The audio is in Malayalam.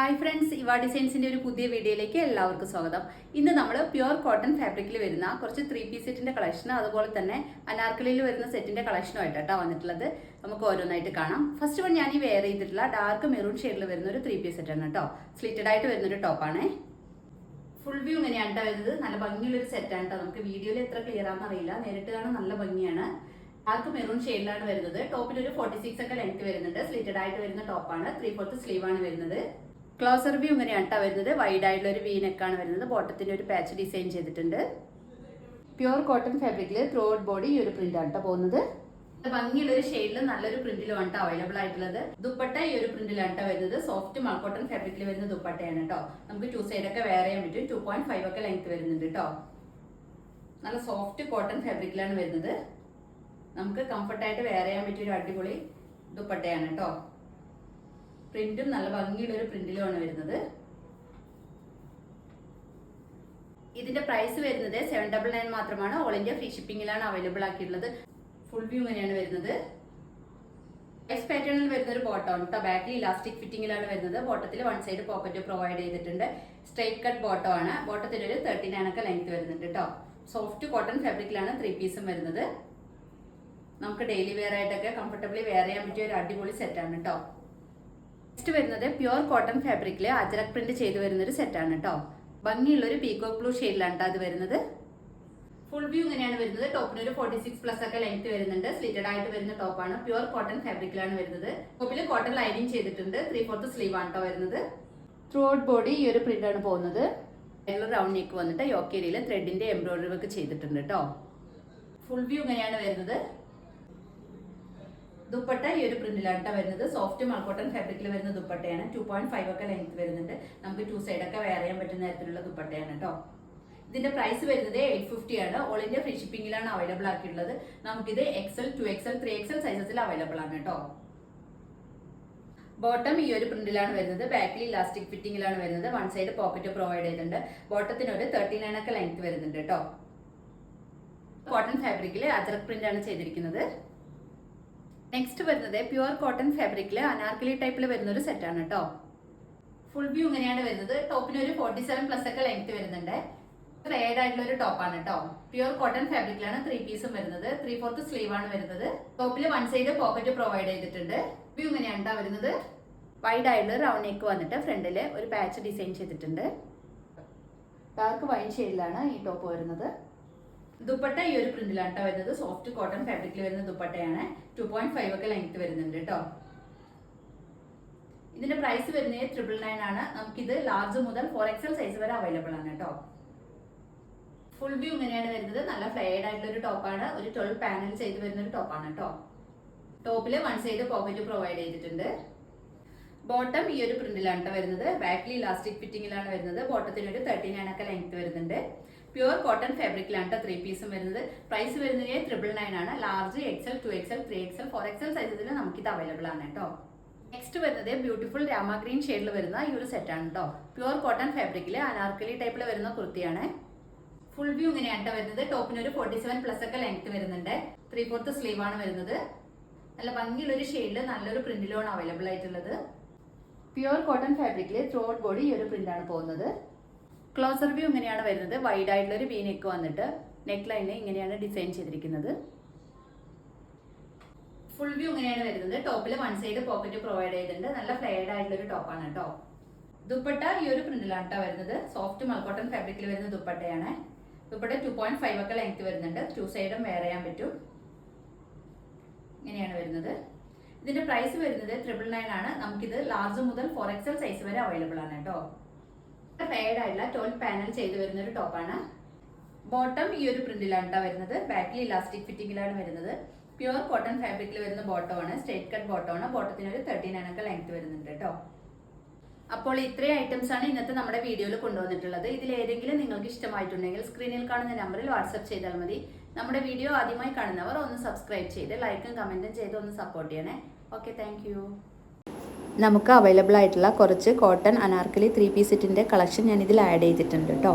ഹായ് ഫ്രണ്ട്സ്, ഇവ ഡിസൈൻസിന്റെ ഒരു പുതിയ വീഡിയോയിലേക്ക് എല്ലാവർക്കും സ്വാഗതം. ഇന്ന് നമ്മൾ പ്യുവർ കോട്ടൺ ഫാബ്രിക്കിൽ വരുന്ന കുറച്ച് 3 പീസ് സെറ്റിന്റെ കളക്ഷനും അതുപോലെ തന്നെ അനാർക്കലിയിൽ വരുന്ന സെറ്റിന്റെ കളക്ഷനുമായിട്ടാണ് വന്നിട്ടുള്ളത്. നമുക്ക് ഓരോന്നായിട്ട് കാണാം. ഫസ്റ്റ് വൺ ഞാൻ ഈ വെയർ ചെയ്തിട്ടുള്ള ഡാർക്ക് മെറൂൺ ഷെയ്ഡിൽ വരുന്ന ഒരു 3 പീസ് സെറ്റാണ് കേട്ടോ. സ്ലിറ്റഡ് ആയിട്ട് വരുന്നൊരു ടോപ്പാണ്. ഫുൾ വ്യൂ ഇങ്ങനെയാണ് കേട്ടോ വരുന്നത്. നല്ല ഭംഗിയുള്ളൊരു സെറ്റാണ് കേട്ടോ. നമുക്ക് വീഡിയോയിൽ എത്ര ക്ലിയർ ആണെന്ന് അറിയില്ല, നേരിട്ട് കാണാൻ നല്ല ഭംഗിയാണ്. ഡാർക്ക് മെറൂൺ ഷെയ്ഡിലാണ് വരുന്നത്. ടോപ്പിൽ ഒരു 46 ഒക്കെ ലെങ്ത് വരുന്നുണ്ട്. സ്ലിറ്റഡ് ആയിട്ട് വരുന്ന ടോപ്പാണ്. 3/4 സ്ലീവ് ആണ് വരുന്നത്. ക്ലോസർ വ്യൂ ഇങ്ങനെയാണ് കേട്ടോ വരുന്നത്. വൈഡ് ആയിട്ടുള്ള ഒരു വി നെക്കാണ് വരുന്നത്. ബോട്ടത്തിന്റെ ഒരു പാച്ച് ഡിസൈൻ ചെയ്തിട്ടുണ്ട്. പ്യുവർ കോട്ടൺ ഫാബ്രിക്കിൽ ത്രൂ ഔട്ട് ബോഡി ഈ ഒരു പ്രിന്റ് ആണ് കേട്ടോ പോകുന്നത്. ഭംഗിയുള്ള ഒരു ഷെയ്ഡിൽ നല്ലൊരു പ്രിന്റിലും ആണ് അവൈലബിൾ ആയിട്ടുള്ളത്. ദുപ്പട്ട ഈ ഒരു പ്രിന്റിലാണ് കേട്ടോ വരുന്നത്. സോഫ്റ്റ് മൾക്കോട്ടൺ ഫാബ്രിക്കിൽ വരുന്ന ദുപ്പട്ടയാണ് കേട്ടോ. നമുക്ക് 2 സൈഡ് ഒക്കെ വെയർ ചെയ്യാൻ പറ്റും. 2.5 ഒക്കെ ലെങ്ത് വരുന്നുണ്ട് കേട്ടോ. നല്ല സോഫ്റ്റ് കോട്ടൺ ഫാബ്രിക്കിലാണ് വരുന്നത്. നമുക്ക് കംഫർട്ടായിട്ട് വെയർ ചെയ്യാൻ പറ്റിയ ഒരു അടിപൊളി ദുപ്പട്ടയാണ് കേട്ടോ. പ്രിന്റും നല്ല ഭംഗിയുള്ള ഒരു പ്രിന്റിലുമാണ് വരുന്നത്. ഇതിന്റെ പ്രൈസ് വരുന്നത് 799 മാത്രമാണ്. ഓൾ ഇന്ത്യ ഫ്രീ ഷിപ്പിംഗിലാണ് അവൈലബിൾ ആക്കിയിട്ടുള്ളത്. ഫുൾ വ്യൂ ഇങ്ങനെയാണ് വരുന്നത്. എക്സ് പാറ്റേണിൽ വരുന്ന ഒരു ബോട്ടം കേട്ടോ. ബാക്കിൽ ഇലാസ്റ്റിക് ഫിറ്റിംഗിലാണ് വരുന്നത്. ബോട്ടത്തിൽ 1 സൈഡ് പോക്കറ്റ് പ്രൊവൈഡ് ചെയ്തിട്ടുണ്ട്. സ്ട്രൈറ്റ് കട്ട് ബോട്ടം ആണ്. ബോട്ടത്തിൽ ഒരു 39 ഒക്കെ ലെങ്ത് വരുന്നുണ്ട് കേട്ടോ. സോഫ്റ്റ് കോട്ടൺ ഫാബ്രിക്കിലാണ് 3 പീസും വരുന്നത്. നമുക്ക് ഡെയിലി വെയർ ആയിട്ടൊക്കെ കംഫർട്ടബിളി വെയർ ചെയ്യാൻ പറ്റിയ ഒരു അടിപൊളി സെറ്റാണ് കേട്ടോ. നെക്സ്റ്റ് വരുന്നത് പ്യുവർ കോട്ടൺ ഫാബ്രിക്കിൽ അജറക് പ്രിന്റ് ചെയ്ത് വരുന്ന ഒരു സെറ്റാണ് കേട്ടോ. ഭംഗിയുള്ള ഒരു പീകോക്ക് ബ്ലൂ ഷെയ്ഡിലാണ് അത് വരുന്നത്. ഫുൾ വ്യൂ ഇങ്ങനെയാണ് വരുന്നത്. ടോപ്പിന് ഒരു 46+ ഒക്കെ ലെങ്ത് വരുന്നുണ്ട്. സ്ലിറ്റഡ് ആയിട്ട് വരുന്ന ടോപ്പാണ്. പ്യുവർ കോട്ടൺ ഫാബ്രിക്കിലാണ് വരുന്നത്. ടോപ്പിൽ കോട്ടൺ ലൈനിങ് ചെയ്തിട്ടുണ്ട്. 3/4 സ്ലീവ് ആണ് കേട്ടോ വരുന്നത്. ത്രൂ ഔട്ട് ബോഡി ഈ ഒരു പ്രിന്റ് ആണ് പോകുന്നത്. റൗണ്ട് നെക്ക് വന്നിട്ട് യോക്ക് ഏരിയയിൽ ത്രെഡിന്റെ എംബ്രോയിഡറി വർക്ക് ചെയ്തിട്ടുണ്ട് കേട്ടോ. ഫുൾ വ്യൂ ഇങ്ങനെയാണ് വരുന്നത്. ദുപ്പട്ട ഈ ഒരു പ്രിന്റിലാണ് വരുന്നത്. സോഫ്റ്റ് മൾക്കോട്ടൺ ഫാബ്രിക്കിൽ വരുന്ന ദുപ്പട്ടയാണ്. 2.5 ഒക്കെ ലെങ്ത് വരുന്നുണ്ട്. നമുക്ക് 2 സൈഡ് ഒക്കെ വെയർ ചെയ്യാൻ പറ്റുന്ന തരത്തിലുള്ള ദുപ്പട്ടയാണ് കേട്ടോ. ഇതിന്റെ പ്രൈസ് വരുന്നത് 850 ആണ്. ഓൾ ഇന്ത്യ ഫ്രീ ഷിപ്പിംഗിലാണ് അവൈലബിൾ ആക്കിയിട്ടുള്ളത്. നമുക്കിത് XL, 2XL, 3XL സൈസസിൽ അവൈലബിൾ ആണ് കേട്ടോ. ബോട്ടം ഈ ഒരു പ്രിന്റിലാണ് വരുന്നത്. ബാക്കിൽ ഇലാസ്റ്റിക് ഫിറ്റിംഗിലാണ് വരുന്നത്. 1 സൈഡ് പോക്കറ്റ് പ്രൊവൈഡ് ചെയ്തിട്ടുണ്ട്. ബോട്ടത്തിന് ഒരു 39 ഒക്കെ ലെങ്ത് വരുന്നുണ്ട് കേട്ടോ. കോട്ടൺ ഫാബ്രിക്കിൽ അജറക് പ്രിന്റ് ആണ് ചെയ്തിരിക്കുന്നത്. നെക്സ്റ്റ് വരുന്നത് പ്യുവർ കോട്ടൺ ഫാബ്രിക്കിൽ അനാർക്കലി ടൈപ്പിൽ വരുന്ന ഒരു സെറ്റാണ് കേട്ടോ. ഫുൾ വ്യൂ ഇങ്ങനെയാണ് വരുന്നത്. ടോപ്പിന് ഒരു 47+ ഒക്കെ ലെങ്ത് വരുന്നുണ്ട്. റേഡ് ആയിട്ടുള്ള ഒരു ടോപ്പാണ് കേട്ടോ. പ്യുവർ കോട്ടൺ ഫാബ്രിക്കിലാണ് 3 പീസും വരുന്നത്. 3/4 സ്ലീവ് ആണ് വരുന്നത്. ടോപ്പിൽ 1 സൈഡ് പോക്കറ്റ് പ്രൊവൈഡ് ചെയ്തിട്ടുണ്ട്. വ്യൂ ഇങ്ങനെയാണ് വരുന്നത്. വൈഡ് ആയിട്ടുള്ള റൗണ്ട് നെക്ക് വന്നിട്ട് ഫ്രണ്ടിൽ ഒരു പാച്ച് ഡിസൈൻ ചെയ്തിട്ടുണ്ട്. ഡാർക്ക് വൈൻ ഷെയ്ഡിലാണ് ഈ ടോപ്പ് വരുന്നത്. ദുപ്പട്ട ഈ ഒരു പ്രിന്റിലാണ് കേട്ടോ വരുന്നത്. സോഫ്റ്റ് കോട്ടൺ ഫാബ്രിക്കിൽ വരുന്ന ദുപ്പട്ടയാണ്. 2.5 ഒക്കെ ലെങ്ത് വരുന്നുണ്ട് കേട്ടോ. ഇതിന്റെ പ്രൈസ് വരുന്നത് 999 ആണ്. നമുക്കിത് ലാർജ് മുതൽ 4XL സൈസ് വരെ അവൈലബിൾ ആണ് കേട്ടോ. ഫുൾ വ്യൂ ഇങ്ങനെയാണ് വരുന്നത്. നല്ല ഫ്ലെയർഡ് ആയിട്ടുള്ള ഒരു ടോപ്പാണ്. ഒരു 12 പാനൽ ചെയ്ത് വരുന്ന ഒരു ടോപ്പാണ് കേട്ടോ. ടോപ്പിൽ 1 സൈഡ് പോക്കറ്റ് പ്രൊവൈഡ് ചെയ്തിട്ടുണ്ട്. ബോട്ടം ഈ ഒരു പ്രിന്റിലാണ് കേട്ടോ വരുന്നത്. ബാക്കിൽ ഇലാസ്റ്റിക് ഫിറ്റിംഗിലാണ് വരുന്നത്. ബോട്ടത്തിന് ഒരു 39 ഒക്കെ ലെങ്ത് വരുന്നുണ്ട്. പ്യുവർ കോട്ടൺ ഫാബ്രിക്കിലാണ് 3 പീസും വരുന്നത്. പ്രൈസ് വരുന്നത് 999 ആണ്. Large XL, 2XL, 3XL, 4XL സൈസസിൽ നമുക്കിത് അവൈലബിൾ ആണ് കേട്ടോ. നെക്സ്റ്റ് വരുന്നത് ബ്യൂട്ടിഫുൾ രാമ ഗ്രീൻ ഷെയ്ഡിൽ വരുന്ന ഈ ഒരു സെറ്റാണ് കേട്ടോ. പ്യുവർ കോട്ടൺ ഫാബ്രിക്കിൽ അനാർക്കലി ടൈപ്പിൽ വരുന്ന കുർത്തിയാണ്. ഫുൾ വ്യൂ ഇങ്ങനെയാണ് വരുന്നത്. ടോപ്പിന് ഒരു 47+ ഒക്കെ ലെങ്ത് വരുന്നുണ്ട്. 3/4 സ്ലീവ് ആണ് വരുന്നത്. നല്ല ഭംഗിയുള്ള ഒരു ഷെയ്ഡിൽ നല്ലൊരു പ്രിന്റിലാണ് അവൈലബിൾ ആയിട്ടുള്ളത്. പ്യുവർ കോട്ടൺ ഫാബ്രിക്കിൽ ത്രൂ ഔട്ട് ബോഡി ഈ ഒരു പ്രിന്റ് ആണ് പോകുന്നത്. ക്ലോസർ വ്യൂ ഇങ്ങനെയാണ് വരുന്നത്. വൈഡ് ആയിട്ടുള്ള ഒരു വി നെക്ക് വന്നിട്ട് നെക്ക് ലൈനിൽ ഇങ്ങനെയാണ് ഡിസൈൻ ചെയ്തിരിക്കുന്നത്. ഫുൾ വ്യൂ ഇങ്ങനെയാണ് വരുന്നത്. ടോപ്പിൽ 1 സൈഡ് പോക്കറ്റ് പ്രൊവൈഡ് ചെയ്തിട്ടുണ്ട്. നല്ല ഫ്ലെയർഡ് ആയിട്ടുള്ള ഒരു ടോപ്പാണ് കേട്ടോ. ദുപ്പട്ട ഈ ഒരു പ്രിന്റിലാണ് കേട്ടോ വരുന്നത്. സോഫ്റ്റ് മൾക്കോട്ടൺ ഫാബ്രിക്കിൽ വരുന്ന ദുപ്പട്ടയാണ്. ദുപ്പട്ട 2.5 ഒക്കെ ലെങ്ത് വരുന്നുണ്ട്. 2 സൈഡും വെയർ ചെയ്യാൻ പറ്റും. ഇങ്ങനെയാണ് വരുന്നത്. ഇതിന്റെ പ്രൈസ് വരുന്നത് 999 ആണ്. നമുക്കിത് ലാർജ് മുതൽ 4XL സൈസ് വരെ അവൈലബിൾ ആണ് കേട്ടോ. ഫെയർഡ് ആയിട്ടുള്ള 12 പാനൽ ചെയ്ത് വരുന്ന ഒരു ടോപ്പാണ്. ബോട്ടം ഈ ഒരു പ്രിന്റിലാണ് കേട്ടോ വരുന്നത്. ബാക്കിൽ ഇലാസ്റ്റിക് ഫിറ്റിംഗിലാണ് വരുന്നത്. പ്യുവർ കോട്ടൺ ഫാബ്രിക്കിൽ വരുന്ന ബോട്ടമാണ്. Straight cut ബോട്ടമാണ്. ബോട്ടത്തിന് ഒരു 39 ഒക്കെ ലെങ്ത് വരുന്നുണ്ട് കേട്ടോ. അപ്പോൾ ഇത്രയും ഐറ്റംസ് ആണ് ഇന്നത്തെ നമ്മുടെ വീഡിയോയിൽ കൊണ്ടുവന്നിട്ടുള്ളത്. ഇതിൽ ഏതെങ്കിലും നിങ്ങൾക്ക് ഇഷ്ടമായിട്ടുണ്ടെങ്കിൽ സ്ക്രീനിൽ കാണുന്ന നമ്പറിൽ വാട്സ്ആപ്പ് ചെയ്താൽ മതി. നമ്മുടെ വീഡിയോ ആദ്യമായി കാണുന്നവർ ഒന്ന് സബ്സ്ക്രൈബ് ചെയ്ത് ലൈക്കും കമന്റും ചെയ്ത് ഒന്ന് സപ്പോർട്ട് ചെയ്യണേ. Okay, thank you. നമുക്ക് അവൈലബിൾ ആയിട്ടുള്ള കുറച്ച് കോട്ടൺ അനാർക്കലി 3 പീസ് സെറ്റിന്റെ കളക്ഷൻ ഞാൻ ഇതിൽ ആഡ് ചെയ്തിട്ടുണ്ട് കേട്ടോ.